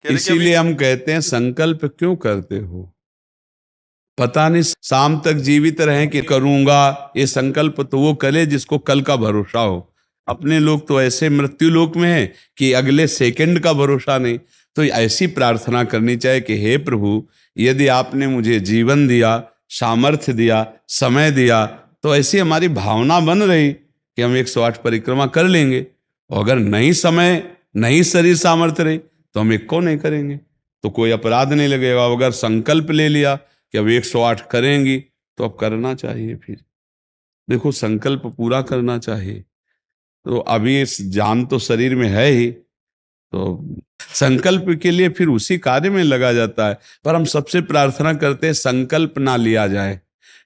कह रहे कि अभी इसीलिए हम कहते हैं संकल्प क्यों करते हो? पता नहीं शाम तक जीवित रहें कि करूंगा। ये संकल्प तो वो करे जिसको कल का भरोसा हो। अपने लोग तो ऐसे मृत्यु लोक में है कि अगले सेकंड का भरोसा नहीं। तो ऐसी प्रार्थना करनी चाहिए कि हे प्रभु, यदि आपने मुझे जीवन दिया, सामर्थ्य दिया, समय दिया, तो ऐसी हमारी भावना बन रही कि हम 108 परिक्रमा कर लेंगे। और अगर नहीं समय, नहीं शरीर सामर्थ्य रही, तो हम एक को नहीं करेंगे, तो कोई अपराध नहीं लगेगा। अगर संकल्प ले लिया कि अब 108 करेंगी, तो अब करना चाहिए। फिर देखो, संकल्प पूरा करना चाहिए। तो अभी इस जान तो शरीर में है ही, तो संकल्प के लिए फिर उसी कार्य में लगा जाता है। पर हम सबसे प्रार्थना करते हैं संकल्प ना लिया जाए।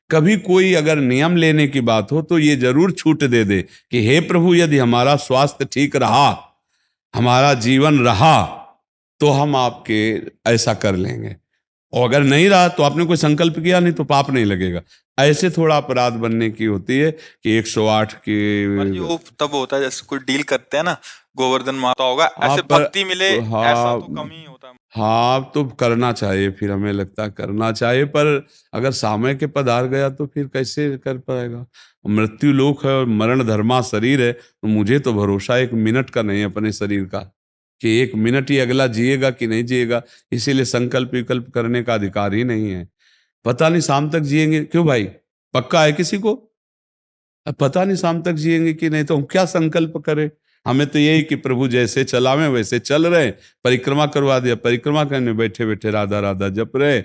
कभी कोई अगर नियम लेने की बात हो तो ये जरूर छूट दे दे कि हे प्रभु, यदि हमारा स्वास्थ्य ठीक रहा, हमारा जीवन रहा, तो हम आपके ऐसा कर लेंगे। और अगर नहीं रहा तो आपने कोई संकल्प किया नहीं, तो पाप नहीं लगेगा। ऐसे थोड़ा अपराध बनने की होती है कि 108 की। पर जी वो तब होता है जैसे कोई डील करते हैं ना, गोवर्धन माता होगा, हाँ ऐसे पर भक्ति मिले, ऐसा हाँ, तो कम ही होता है। हाँ तो करना चाहिए। फिर हमें लगता है करना चाहिए, पर अगर समय के पधार गया तो फिर कैसे कर पाएगा? मृत्यु लोक है और मरण धर्मा शरीर है, तो मुझे तो भरोसा 1 मिनट का नहीं है अपने शरीर का कि 1 मिनट ही अगला जिएगा कि नहीं जिएगा। इसीलिए संकल्प विकल्प करने का अधिकार ही नहीं है। पता नहीं शाम तक जिएंगे क्यों भाई? पक्का है किसी को? अब पता नहीं शाम तक जिएंगे कि नहीं, तो हम क्या संकल्प करें? हमें तो यही कि प्रभु जैसे चलावे वैसे चल रहे। परिक्रमा करवा दिया, परिक्रमा करने बैठे बैठे राधा राधा जप रहे,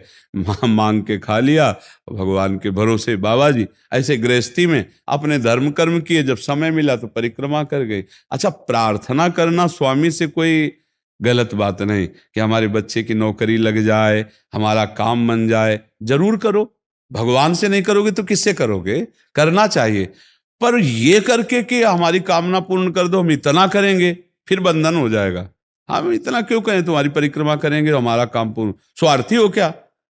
मांग के खा लिया, भगवान के भरोसे बाबा जी। ऐसे गृहस्थी में अपने धर्म कर्म किए, जब समय मिला तो परिक्रमा कर गए। अच्छा, प्रार्थना करना स्वामी से कोई गलत बात नहीं कि हमारे बच्चे की नौकरी लग जाए, हमारा काम बन जाए, जरूर करो। भगवान से नहीं करोगे तो किससे करोगे? करना चाहिए। पर ये करके कि हमारी कामना पूर्ण कर दो, हम इतना करेंगे, फिर बंधन हो जाएगा। हम इतना क्यों कहें तुम्हारी परिक्रमा करेंगे और हमारा काम पूर्ण? स्वार्थी हो क्या?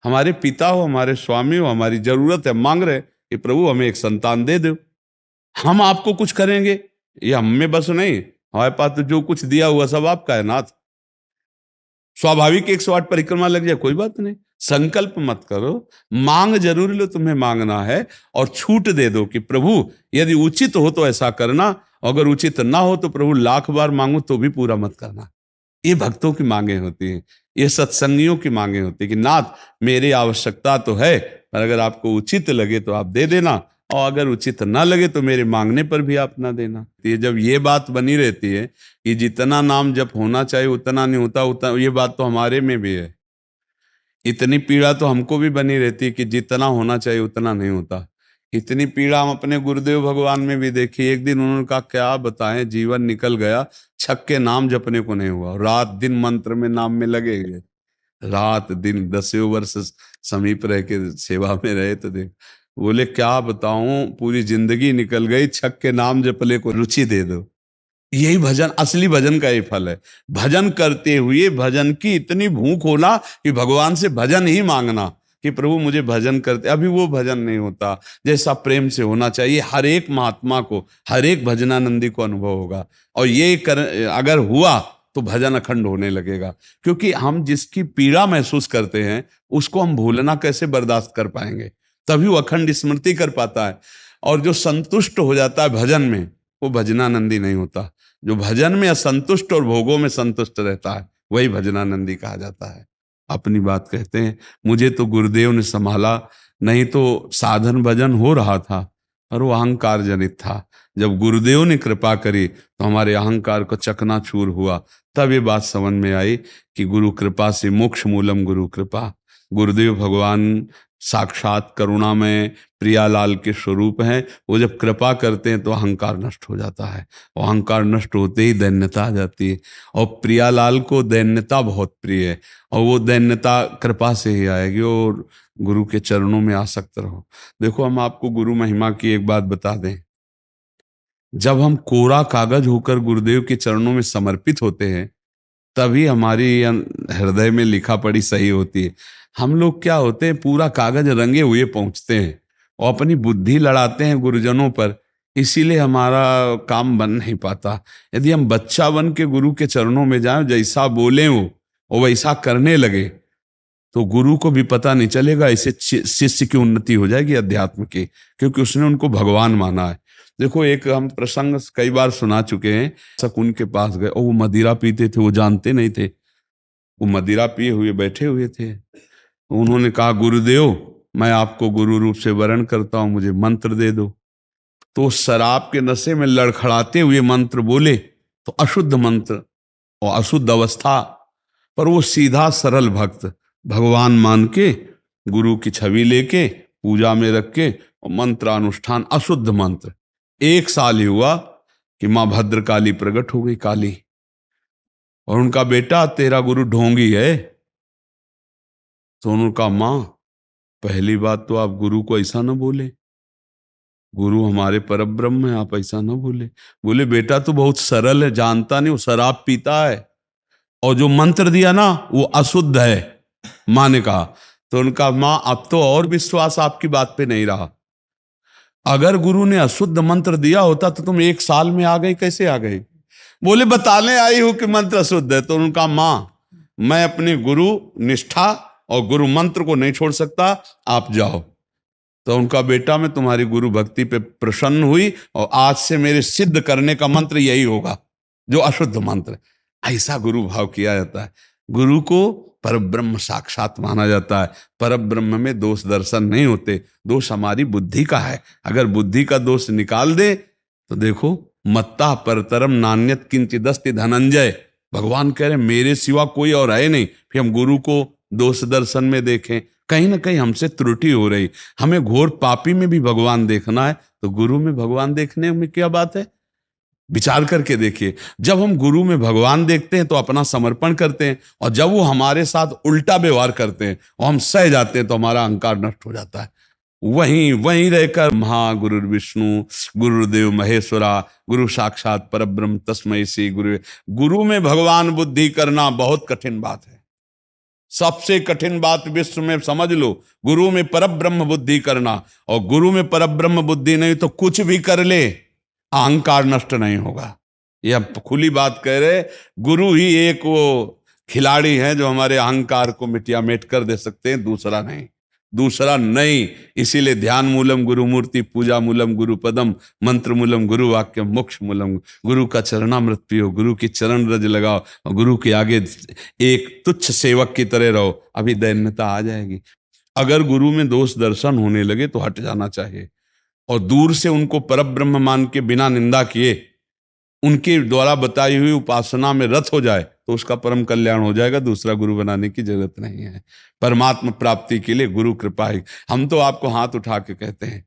हमारे पिता हो, हमारे स्वामी हो, हमारी जरूरत है, मांग रहे कि प्रभु हमें एक संतान दे दो, हम आपको कुछ करेंगे। ये हम में बस नहीं, हमारे पास तो जो कुछ दिया हुआ सब आपका है नाथ। स्वाभाविक 108 परिक्रमा लग जाए, कोई बात नहीं। संकल्प मत करो, मांग जरूर लो, तुम्हें मांगना है। और छूट दे दो कि प्रभु यदि उचित हो तो ऐसा करना, अगर उचित ना हो तो प्रभु लाख बार मांगो तो भी पूरा मत करना। ये भक्तों की मांगे होती हैं, ये सत्संगियों की मांगे होती है कि नाथ मेरी आवश्यकता तो है, पर अगर आपको उचित लगे तो आप दे देना, और अगर उचित ना लगे तो मेरे मांगने पर भी आप ना देना। ये जब ये बात बनी रहती है कि जितना नाम जप होना चाहिए उतना नहीं होता, उतना, ये बात तो हमारे में भी है। इतनी पीड़ा तो हमको भी बनी रहती है कि जितना होना चाहिए उतना नहीं होता। इतनी पीड़ा हम अपने गुरुदेव भगवान में भी देखी। एक दिन उन्होंने कहा क्या बताएं, जीवन निकल गया, छक के नाम जपने को नहीं हुआ, रात दिन मंत्र में नाम में लगे गए, रात दिन 10 वर्ष समीप रह के सेवा में रहे। तो देख, बोले क्या बताऊं, पूरी जिंदगी निकल गई, छक के नाम जपले को रुचि दे दो। यही भजन, असली भजन का ये फल है। भजन करते हुए भजन की इतनी भूख होना कि भगवान से भजन ही मांगना कि प्रभु मुझे भजन करते। अभी वो भजन नहीं होता जैसा प्रेम से होना चाहिए। हर एक महात्मा को, हर एक भजनानंदी को अनुभव होगा। और ये अगर हुआ तो भजन अखंड होने लगेगा। क्योंकि हम जिसकी पीड़ा महसूस करते हैं उसको हम भूलना कैसे बर्दाश्त कर पाएंगे? तभी वो अखंड स्मृति कर पाता है। और जो संतुष्ट हो जाता है भजन में, वो भजनानंदी नहीं होता। जो भजन में असंतुष्ट और भोगों में संतुष्ट रहता है वही भजनानंदी कहा जाता है। अपनी बात कहते हैं, मुझे तो गुरुदेव ने संभाला, नहीं तो साधन भजन हो रहा था, पर वो अहंकार जनित था। जब गुरुदेव ने कृपा करी तो हमारे अहंकार को चकनाचूर हुआ। तब ये बात समझ में आई कि गुरु कृपा से मोक्ष मूलम गुरु कृपा। गुरुदेव भगवान साक्षात करुणा में प्रियालाल के स्वरूप हैं। वो जब कृपा करते हैं तो अहंकार नष्ट हो जाता है, और अहंकार नष्ट होते ही दैन्यता आ जाती है। और प्रियालाल को दैन्यता बहुत प्रिय है, और वो दैन्यता कृपा से ही आएगी। और गुरु के चरणों में आसक्त रहो। देखो, हम आपको गुरु महिमा की एक बात बता दें। जब हम कोरा कागज होकर गुरुदेव के चरणों में समर्पित होते हैं, तभी हमारी हृदय में लिखा पढ़ी सही होती है। हम लोग क्या होते हैं, पूरा कागज रंगे हुए पहुंचते हैं और अपनी बुद्धि लड़ाते हैं गुरुजनों पर। इसीलिए हमारा काम बन नहीं पाता। यदि हम बच्चा बन के गुरु के चरणों में जाएं, जैसा बोले वो और वैसा करने लगे तो गुरु को भी पता नहीं चलेगा, ऐसे शिष्य की उन्नति हो जाएगी अध्यात्म की, क्योंकि उसने उनको भगवान माना है। देखो एक हम प्रसंग कई बार सुना चुके हैं, शकुन के पास गए और वो मदिरा पीते थे, वो जानते नहीं थे, वो मदिरा पिए हुए बैठे हुए थे। उन्होंने कहा गुरुदेव मैं आपको गुरु रूप से वरण करता हूं, मुझे मंत्र दे दो। तो शराब के नशे में लड़खड़ाते हुए मंत्र बोले, तो अशुद्ध मंत्र और अशुद्ध अवस्था, पर वो सीधा सरल भक्त भगवान मान के गुरु की छवि लेके पूजा में रख के और मंत्रानुष्ठान, अशुद्ध मंत्र। 1 साल ही हुआ कि माँ भद्रकाली प्रकट हो गई, काली, और उनका बेटा तेरा गुरु ढोंगी है। तो उनका माँ, पहली बात तो आप गुरु को ऐसा ना बोले, गुरु हमारे परब्रह्म है, आप ऐसा ना बोले। बोले बेटा तो बहुत सरल है, जानता नहीं, वो शराब पीता है और जो मंत्र दिया ना वो अशुद्ध है। माँ ने कहा, तो उनका माँ अब तो और विश्वास आपकी बात पे नहीं रहा, अगर गुरु ने अशुद्ध मंत्र दिया होता तो तुम 1 साल में आ गई, कैसे आ गई? बोले बताने आई हूं कि मंत्र अशुद्ध है। तो उनका माँ, मैं अपने गुरु निष्ठा और गुरु मंत्र को नहीं छोड़ सकता, आप जाओ। तो उनका बेटा, मैं तुम्हारी गुरु भक्ति पे प्रसन्न हुई और आज से मेरे सिद्ध करने का मंत्र यही होगा जो अशुद्ध मंत्र। ऐसा गुरु भाव किया जाता है। गुरु को परब्रह्म साक्षात माना जाता है। परब्रह्म में दोष दर्शन नहीं होते, दोष हमारी बुद्धि का है। अगर बुद्धि का दोष निकाल दे तो देखो, मत्ता परतरम नान्यत किंचिदस्ति धनंजय, भगवान कह रहे मेरे सिवा कोई और है नहीं। फिर हम गुरु को दोष दर्शन में देखें, कहीं ना कहीं हमसे त्रुटि हो रही। हमें घोर पापी में भी भगवान देखना है, तो गुरु में भगवान देखने में क्या बात है? विचार करके देखिए, जब हम गुरु में भगवान देखते हैं तो अपना समर्पण करते हैं, और जब वो हमारे साथ उल्टा व्यवहार करते हैं और हम सह जाते हैं तो हमारा अहंकार नष्ट हो जाता है। वहीं वहीं रहकर महागुरु विष्णु गुरुदेव महेश्वरा गुरु साक्षात परब्रह्म तस्मै श्री गुरु। गुरु में भगवान बुद्धि करना बहुत कठिन बात है, सबसे कठिन बात विश्व में, समझ लो। गुरु में परब्रह्म बुद्धि करना, और गुरु में परब्रह्म बुद्धि नहीं तो कुछ भी कर ले अहंकार नष्ट नहीं होगा। ये हम खुली बात कह रहे। गुरु ही एक वो खिलाड़ी है जो हमारे अहंकार को मिटिया मेट कर दे सकते हैं, दूसरा नहीं, दूसरा नहीं। इसीलिए ध्यान मूलम गुरु मूर्ति, पूजा मूलम गुरु पदम, मंत्र मूलम गुरु वाक्य, मोक्ष मूलम गुरु का चरणामृत पियो, गुरु की चरण रज लगाओ और गुरु के आगे एक तुच्छ सेवक की तरह रहो, अभी दैन्यता आ जाएगी। अगर गुरु में दोष दर्शन होने लगे तो हट जाना चाहिए, और दूर से उनको परब्रह्म मान के बिना निंदा किए उनके द्वारा बताई हुई उपासना में रत हो जाए तो उसका परम कल्याण हो जाएगा। दूसरा गुरु बनाने की जरूरत नहीं है। परमात्मा प्राप्ति के लिए गुरु कृपा है। हम तो आपको हाथ उठा के कहते हैं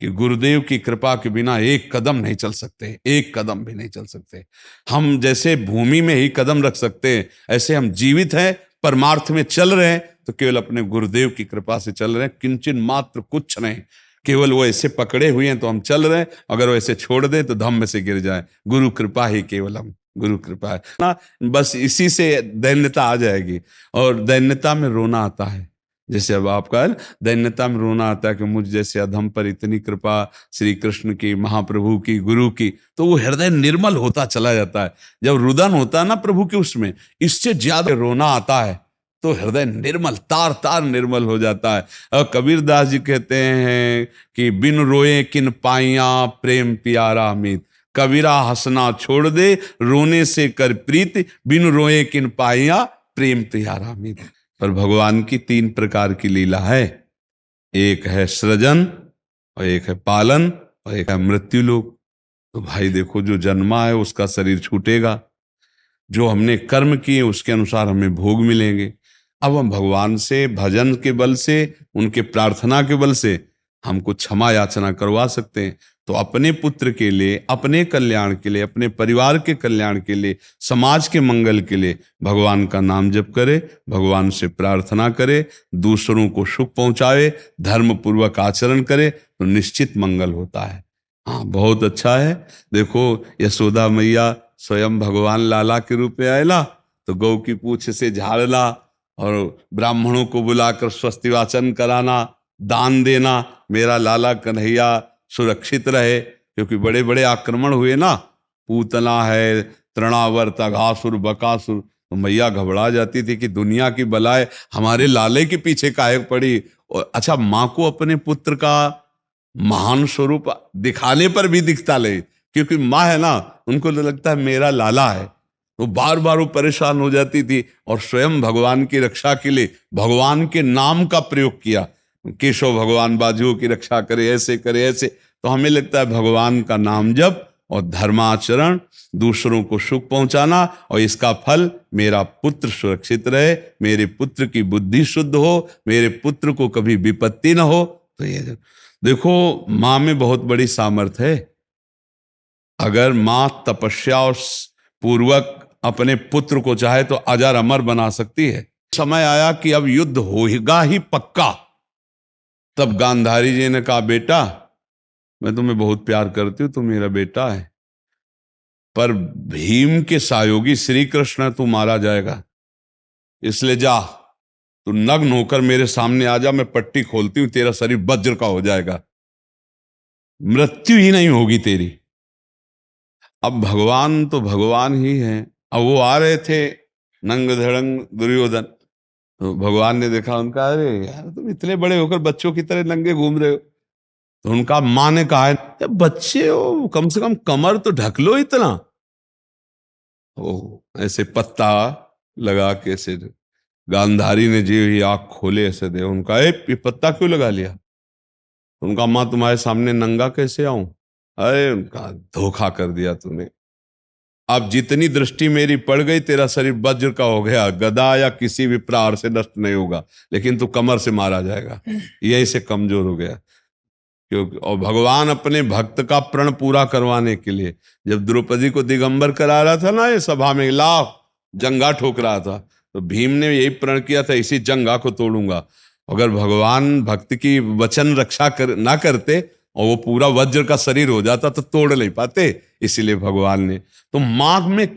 कि गुरुदेव की कृपा के बिना एक कदम नहीं चल सकते, एक कदम भी नहीं चल सकते। हम जैसे भूमि में ही कदम रख सकते हैं, ऐसे हम जीवित हैं, परमार्थ में चल रहे हैं तो केवल अपने गुरुदेव की कृपा से चल रहे हैं, किंचन मात्र कुछ नहीं। केवल वो ऐसे पकड़े हुए हैं तो हम चल रहे हैं, अगर वो ऐसे छोड़ दें तो धम्म से गिर जाए। गुरु कृपा ही केवलम, गुरु कृपा है ना, बस इसी से दैन्यता आ जाएगी। और दैन्यता में रोना आता है, जैसे अब आपका दैन्यता में रोना आता है कि मुझ जैसे अधम पर इतनी कृपा श्री कृष्ण की, महाप्रभु की, गुरु की, तो वो हृदय निर्मल होता चला जाता है। जब रुदन होता है ना प्रभु के, उसमें इससे ज्यादा रोना आता है तो हृदय निर्मल, तार तार निर्मल हो जाता है। और कबीरदास जी कहते हैं कि बिन रोए किन पाइया प्रेम प्यारा अमित, कबीरा हंसना छोड़ दे रोने से कर प्रीत, बिन रोए किन पाइया प्रेम प्यारा अमित। पर भगवान की 3 प्रकार की लीला है, एक है सृजन और एक है पालन और एक है मृत्यु लोक। तो भाई देखो, जो जन्मा है उसका शरीर छूटेगा, जो हमने कर्म किए उसके अनुसार हमें भोग मिलेंगे। अब हम भगवान से भजन के बल से, उनके प्रार्थना के बल से हमको क्षमा याचना करवा सकते हैं। तो अपने पुत्र के लिए, अपने कल्याण के लिए, अपने परिवार के कल्याण के लिए, समाज के मंगल के लिए भगवान का नाम जप करे, भगवान से प्रार्थना करे, दूसरों को सुख पहुंचावे, धर्म पूर्वक आचरण करे तो निश्चित मंगल होता है। हाँ, बहुत अच्छा है। देखो यशोदा मैया स्वयं भगवान लाला के रूप में आयला तो गौ की पूंछ से झाड़ना और ब्राह्मणों को बुलाकर स्वस्ति वाचन कराना, दान देना, मेरा लाला कन्हैया सुरक्षित रहे। क्योंकि बड़े बड़े आक्रमण हुए ना, पूतना है, तृणावर्त, अघासुर, बकासुर, तो मैया घबरा जाती थी कि दुनिया की बलाएं हमारे लाले के पीछे काहे पड़ी। और अच्छा, माँ को अपने पुत्र का महान स्वरूप दिखाने पर भी दिखता ले, क्योंकि माँ है ना, उनको तो लगता है मेरा लाला है। तो बार बार वो परेशान हो जाती थी और स्वयं भगवान की रक्षा के लिए भगवान के नाम का प्रयोग किया। केशव भगवान बाजुओं की रक्षा करे, ऐसे करे, ऐसे। तो हमें लगता है भगवान का नाम जप और धर्माचरण, दूसरों को सुख पहुंचाना, और इसका फल मेरा पुत्र सुरक्षित रहे, मेरे पुत्र की बुद्धि शुद्ध हो, मेरे पुत्र को कभी विपत्ति ना हो। तो ये देखो, माँ में बहुत बड़ी सामर्थ्य है। अगर माँ तपस्या और पूर्वक अपने पुत्र को चाहे तो अजर अमर बना सकती है। समय आया कि अब युद्ध होगा ही पक्का। तब गांधारी जी ने कहा, बेटा मैं तुम्हें बहुत प्यार करती हूं, तुम मेरा बेटा है, पर भीम के सहयोगी श्री कृष्ण तू मारा जाएगा, इसलिए जा तू नग्न होकर मेरे सामने आ जा, मैं पट्टी खोलती हूं, तेरा शरीर वज्र का हो जाएगा, मृत्यु ही नहीं होगी तेरी। अब भगवान तो भगवान ही है। अब वो आ रहे थे नंग धड़ंग दुर्योधन, तो भगवान ने देखा उनका, अरे यार तुम इतने बड़े होकर बच्चों की तरह नंगे घूम रहे हो। तो उनका माँ ने कहा है, बच्चे हो, कम से कम कमर तो ढक लो इतना। ओ ऐसे पत्ता लगा के ऐसे गांधारी ने जी ही आंख खोले ऐसे दे, उनका ये पत्ता क्यों लगा लिया? उनका, माँ तुम्हारे सामने नंगा कैसे आऊं? अरे उनका, धोखा कर दिया तूने। अब जितनी दृष्टि मेरी पड़ गई, तेरा शरीर वज्र का हो गया, गदा या किसी भी प्रहार से नष्ट नहीं होगा, लेकिन तू कमर से मारा जाएगा। यही से कमजोर हो गया। क्योंकि और भगवान अपने भक्त का प्रण पूरा करवाने के लिए जब द्रौपदी को दिगंबर करा रहा था ना, ये सभा में लाभ जंगा ठोक रहा था, तो भीम ने यही प्रण किया था, इसी जंगा को तोड़ूंगा। अगर भगवान भक्त की वचन रक्षा ना करते और वो पूरा वज्र का शरीर हो जाता तो तोड़ नहीं पाते। इसीलिए भगवान ने, तो माघ में